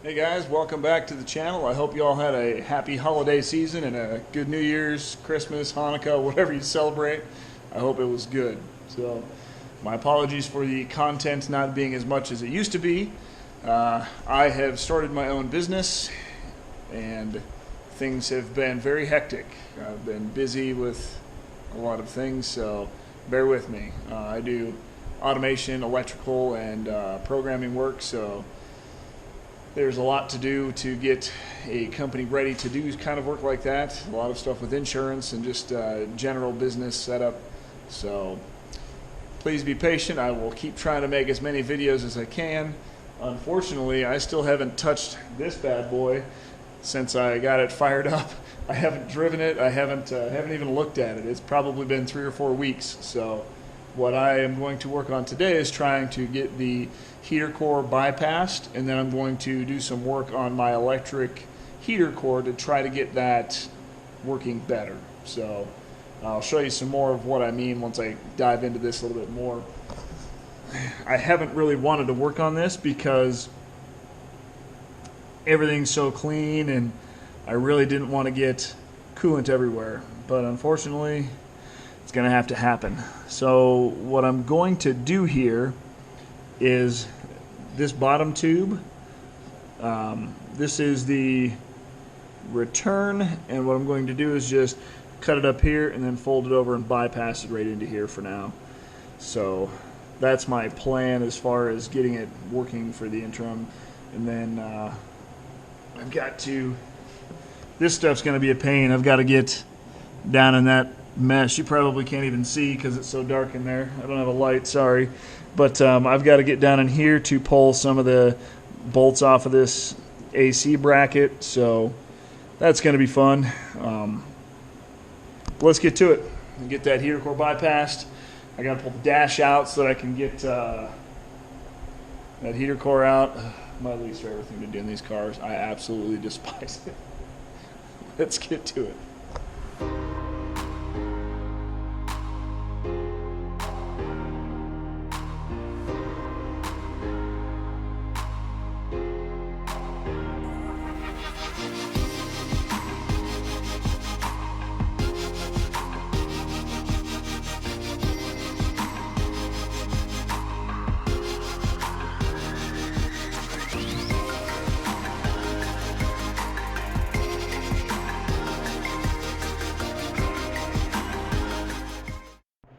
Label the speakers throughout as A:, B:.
A: Hey guys, welcome back to the channel. I hope you all had a happy holiday season and a good New Year's, Christmas, Hanukkah, whatever you celebrate. I hope it was good. So, my apologies for the content not being as much as it used to be. I have started my own business and things have been very hectic. I've been busy with a lot of things, so bear with me. I do automation, electrical, and programming work, so there's a lot to do to get a company ready to do kind of work like that. A lot of stuff with insurance and just general business setup. So please be patient. I will keep trying to make as many videos as I can. Unfortunately, I still haven't touched this bad boy since I got it fired up. I haven't driven it. I haven't even looked at it. It's probably been 3 or 4 weeks. So what I am going to work on today is trying to get the heater core bypassed, and then I'm going to do some work on my electric heater core to try to get that working better. So I'll show you some more of what I mean once I dive into this a little bit more. I haven't really wanted to work on this because everything's so clean and I really didn't want to get coolant everywhere, but unfortunately it's going to have to happen. So what I'm going to do here is this bottom tube. This is the return, and what I'm going to do is just cut it up here and then fold it over and bypass it right into here for now. So that's my plan as far as getting it working for the interim. And then I've got to, this stuff's going to be a pain. I've got to get down in that mesh. You probably can't even see because it's so dark in there. I don't have a light, sorry. But I've got to get down in here to pull some of the bolts off of this AC bracket. So that's going to be fun. Let's get to it and get that heater core bypassed. I got to pull the dash out so that I can get that heater core out. My least favorite thing to do in these cars. I absolutely despise it. Let's get to it.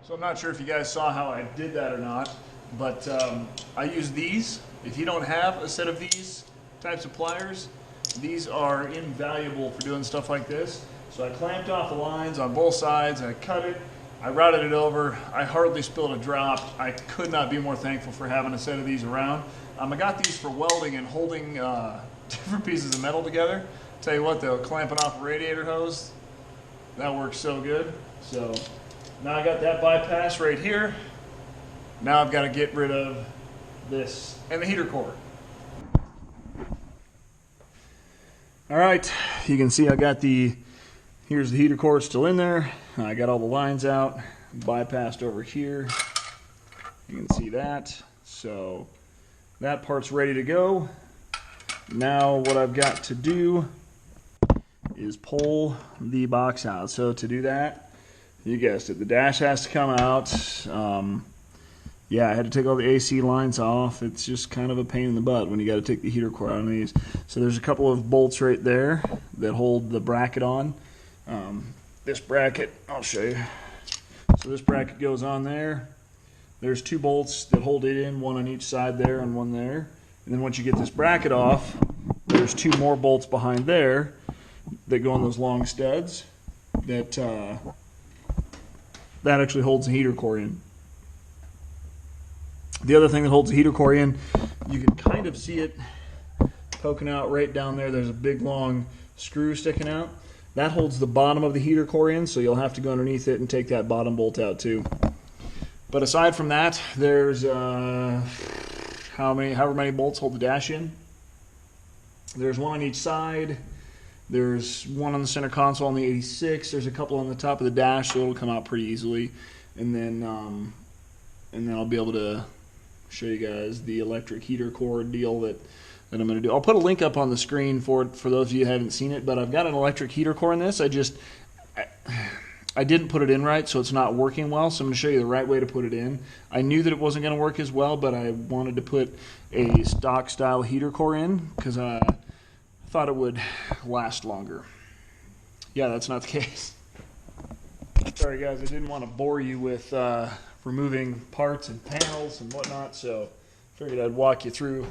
A: So I'm not sure if you guys saw how I did that or not, but I use these. If you don't have a set of these types of pliers, these are invaluable for doing stuff like this. So I clamped off the lines on both sides, I cut it, I routed it over, I hardly spilled a drop. I could not be more thankful for having a set of these around. I got these for welding and holding different pieces of metal together. Tell you what though, clamping off a radiator hose, that works so good. So now I got that bypass right here. Now I've got to get rid of this and the heater core. All right, you can see I got here's the heater core still in there. I got all the lines out, bypassed over here. You can see that. So that part's ready to go. Now what I've got to do is pull the box out. So to do that, you guessed it, the dash has to come out. Yeah, I had to take all the AC lines off. It's just kind of a pain in the butt when you got to take the heater core out of these. So there's a couple of bolts right there that hold the bracket on. This bracket, I'll show you. So this bracket goes on there. There's 2 bolts that hold it in, one on each side there and one there. And then once you get this bracket off, there's 2 more bolts behind there that go on those long studs that actually holds the heater core in. The other thing that holds the heater core in, you can kind of see it poking out right down there. There's a big long screw sticking out. That holds the bottom of the heater core in, so you'll have to go underneath it and take that bottom bolt out too. But aside from that, there's however many bolts hold the dash in. There's one on each side. There's one on the center console on the 86. There's a couple on the top of the dash, so it'll come out pretty easily. And then I'll be able to show you guys the electric heater core deal that that I'm going to do. I'll put a link up on the screen for those of you who haven't seen it, but I've got an electric heater core in this. I didn't put it in right, so it's not working well, so I'm going to show you the right way to put it in. I knew that it wasn't going to work as well, but I wanted to put a stock style heater core in because I thought it would last longer. Yeah, that's not the case. Sorry guys, I didn't want to bore you with removing parts and panels and whatnot, so figured I'd walk you through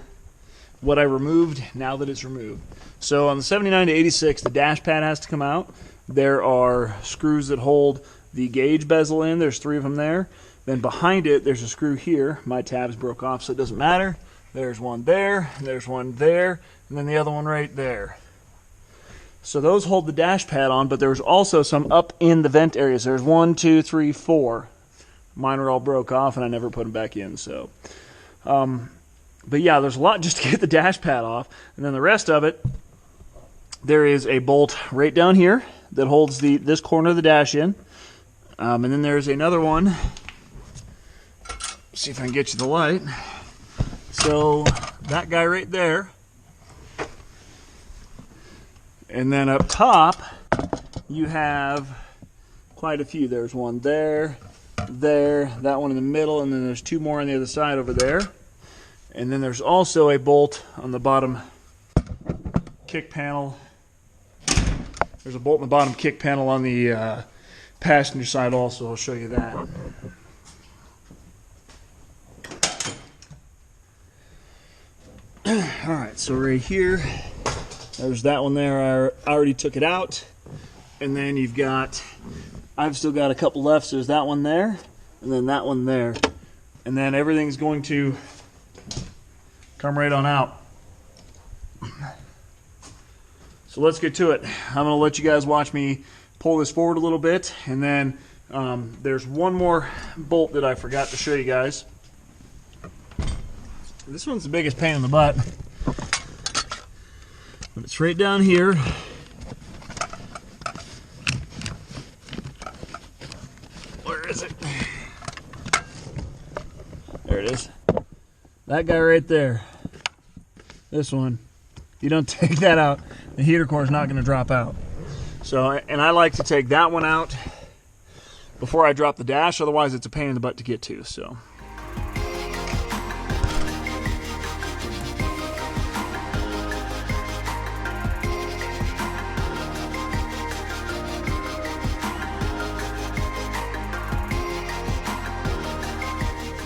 A: what I removed now that it's removed. So on the 79 to 86, the dash pad has to come out. There are screws that hold the gauge bezel in. There's 3 of them there. Then behind it, there's a screw here. My tabs broke off, so it doesn't matter. There's one there, there's one there, and then the other one right there. So those hold the dash pad on, but there's also some up in the vent areas. There's 1, 2, 3, 4. Mine are all broke off, and I never put them back in. So, but yeah, there's a lot just to get the dash pad off. And then the rest of it, there is a bolt right down here that holds this corner of the dash in. And then there's another one. See if I can get you the light. So that guy right there. And then up top, you have quite a few. There's one there, that one in the middle, and then there's 2 more on the other side over there. And then there's also a bolt on the bottom kick panel. There's a bolt in the bottom kick panel on the passenger side also. I'll show you that. Alright, so right here, there's that one there. I already took it out. And then you've got, I've still got a couple left. So there's that one there, and then that one there. And then everything's going to come right on out. So let's get to it. I'm going to let you guys watch me pull this forward a little bit, and then there's one more bolt that I forgot to show you guys. This one's the biggest pain in the butt, but it's right down here. Where is it? There it is. That guy right there. This one. You don't take that out, the heater core is not going to drop out. So, and I like to take that one out before I drop the dash, otherwise it's a pain in the butt to get to. So.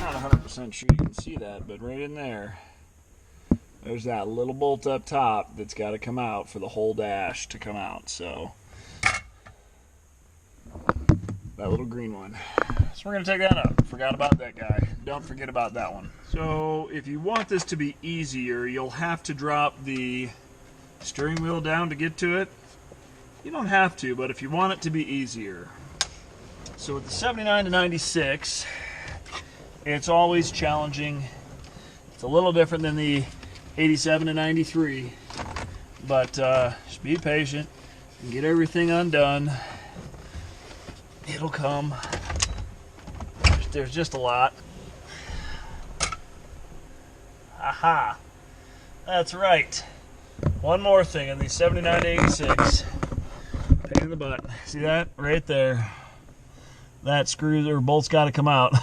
A: Not 100% sure you can see that, but right in there. There's that little bolt up top that's got to come out for the whole dash to come out. So that little green one. So we're going to take that out. Forgot about that guy. Don't forget about that one. So if you want this to be easier, you'll have to drop the steering wheel down to get to it. You don't have to, but if you want it to be easier. So with the 79 to 96, it's always challenging. It's a little different than the 87 to 93, but just be patient and get everything undone. It'll come. There's just a lot. Aha! That's right. One more thing in the 79 to 86. Pain in the butt. See that? Right there. That screw or bolt's got to come out.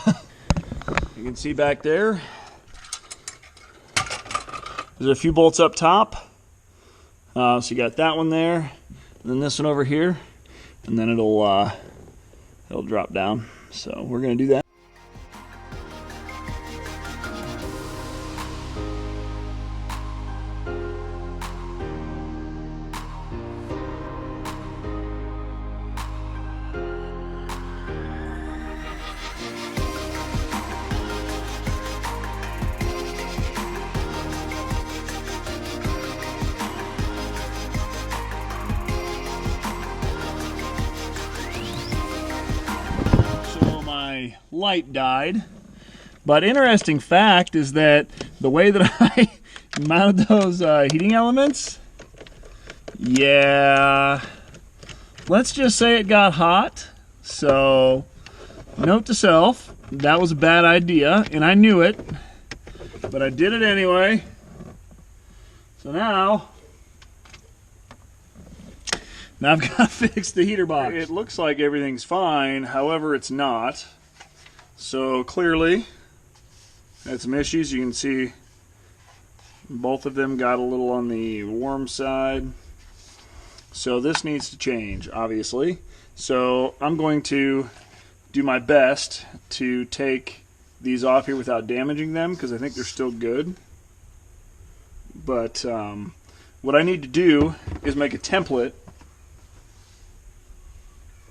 A: You can see back there. There's a few bolts up top. So you got that one there, and then this one over here, and then it'll drop down. So we're going to do that. Light died, but interesting fact is that the way that I mounted those heating elements, yeah, let's just say it got hot. So note to self, that was a bad idea, and I knew it, but I did it anyway. So now I've got to fix the heater box. It looks like everything's fine, however it's not. So clearly, had some issues. You can see both of them got a little on the warm side. So this needs to change, obviously. So I'm going to do my best to take these off here without damaging them, because I think they're still good. But what I need to do is make a template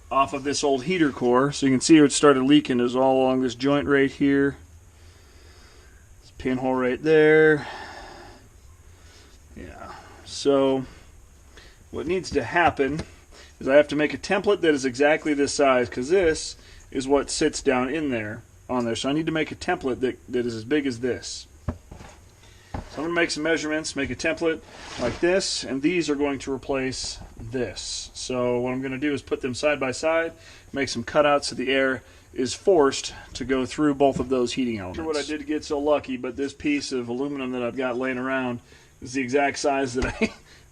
A: off of this old heater core. So you can see it started leaking. It was all along this joint right here. This pinhole right there. Yeah. So what needs to happen is I have to make a template that is exactly this size, because this is what sits down in there on there. So I need to make a template that is as big as this. So I'm going to make some measurements, make a template like this, and these are going to replace this. So what I'm going to do is put them side by side, make some cutouts so the air is forced to go through both of those heating elements. I'm not sure what I did to get so lucky, but this piece of aluminum that I've got laying around is the exact size that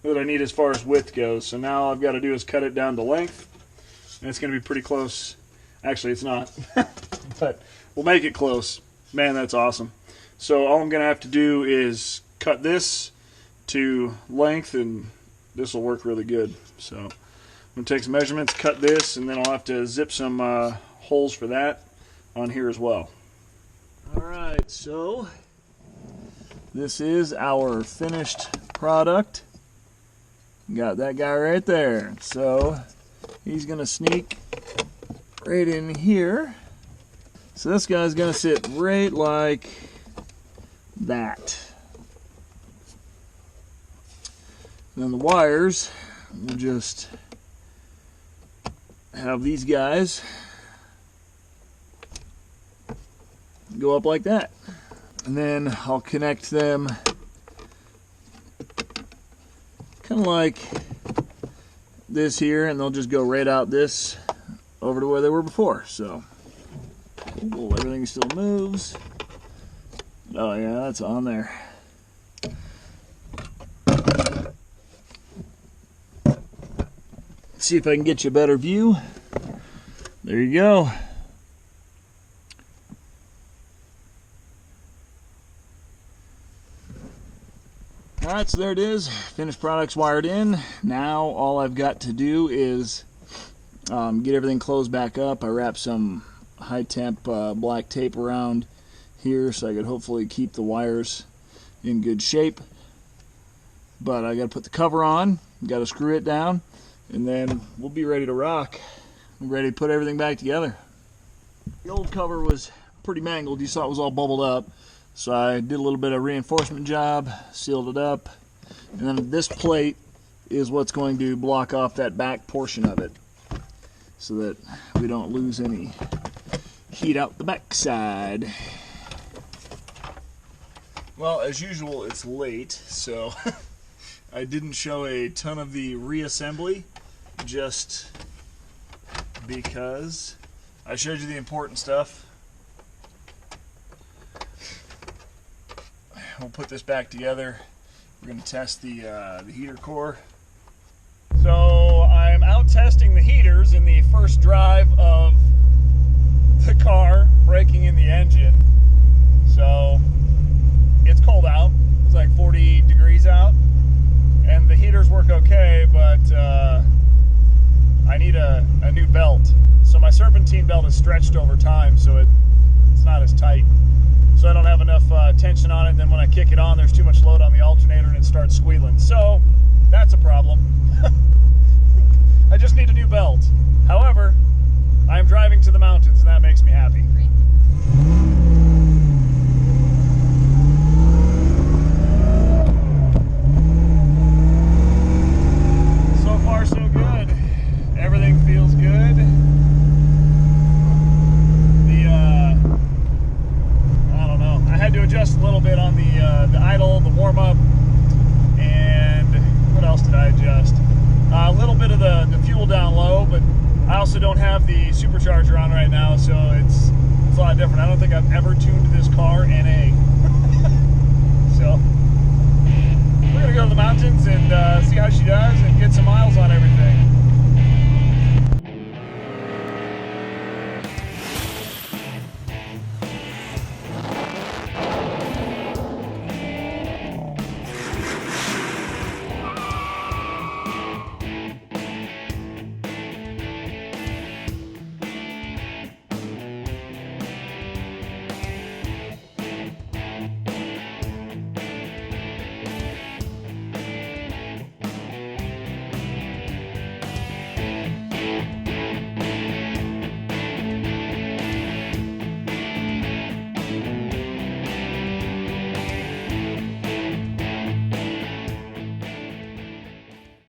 A: I need as far as width goes. So now all I've got to do is cut it down to length, and it's going to be pretty close. Actually, it's not, but we'll make it close. Man, that's awesome. So all I'm going to have to do is cut this to length, and this will work really good. So I'm going to take some measurements, cut this, and then I'll have to zip some holes for that on here as well. Alright, so this is our finished product. Got that guy right there. So he's going to sneak right in here. So this guy's going to sit right like that. Then the wires, we'll just have these guys go up like that. And then I'll connect them kind of like this here, and they'll just go right out this over to where they were before. So cool, everything still moves. Oh yeah, that's on there. Let's see if I can get you a better view. There you go. Alright, so there it is. Finished product's wired in. Now all I've got to do is get everything closed back up. I wrapped some high temp black tape around here so I could hopefully keep the wires in good shape. But I got to put the cover on, got to screw it down, and then we'll be ready to rock. I'm ready to put everything back together. The old cover was pretty mangled. You saw it was all bubbled up. So I did a little bit of reinforcement job, sealed it up, and then this plate is what's going to block off that back portion of it so that we don't lose any heat out the back side. Well, as usual, it's late, so I didn't show a ton of the reassembly just because I showed you the important stuff. We'll put this back together. We're going to test the heater core. So I'm out testing the heaters in the first drive of the car, braking in the engine. So it's cold out. It's like 40 degrees out, and the heaters work okay, but I need a new belt. So my serpentine belt is stretched over time, so it's not as tight. So I don't have enough tension on it, and then when I kick it on, there's too much load on the alternator and it starts squealing. So that's a problem. I just need a new belt. However, I'm driving to the mountains, and that makes me happy. So far, so good. Everything feels good. I had to adjust a little bit on the idle, the warm-up, and what else did I adjust? A little bit of the fuel down low, but I also don't have the supercharger on right now, so it's a lot different. I don't think I've ever tuned this car NA. So, gonna go to the mountains and see how she does.